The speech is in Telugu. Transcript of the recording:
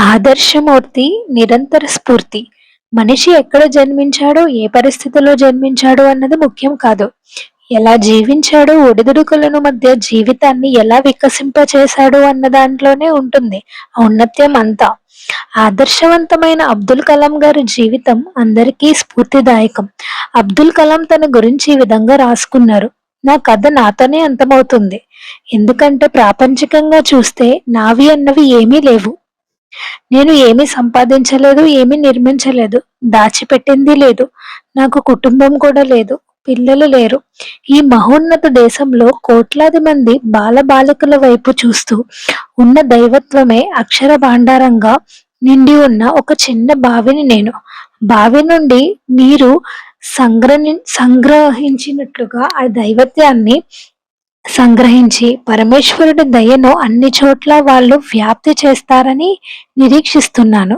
ఆదర్శమూర్తి, నిరంతర స్ఫూర్తి. మనిషి ఎక్కడ జన్మించాడో, ఏ పరిస్థితిలో జన్మించాడో అన్నది ముఖ్యం కాదు. ఎలా జీవించాడో, ఒడిదుడుకులను మధ్య జీవితాన్ని ఎలా వికసింపచేశాడో అన్న దాంట్లోనే ఉంటుంది ఔన్నత్యం అంతా. ఆదర్శవంతమైన అబ్దుల్ కలాం గారి జీవితం అందరికీ స్ఫూర్తిదాయకం. అబ్దుల్ కలాం తన గురించి ఈ విధంగా రాసుకున్నారు: నా కథ నాతోనే అంతమవుతుంది. ఎందుకంటే ప్రాపంచికంగా చూస్తే నావి అన్నవి ఏమీ లేవు. నేను ఏమీ సంపాదించలేదు, ఏమీ నిర్మించలేదు, దాచిపెట్టింది లేదు, నాకు కుటుంబం కూడా లేదు, పిల్లలు లేరు. ఈ మహోన్నత దేశంలో కోట్లాది మంది బాలబాలికల వైపు చూస్తూ ఉన్న దైవత్వమే అక్షర భాండారంగా నిండి ఉన్న ఒక చిన్న బావిని నేను. బావి నుండి నీరు సంగ్రహించినట్లుగా ఆ దైవత్యాన్ని సంగ్రహించి పరమేశ్వరుడి దయను అన్ని చోట్ల వాళ్ళు వ్యాప్తి చేస్తారని నిరీక్షిస్తున్నాను.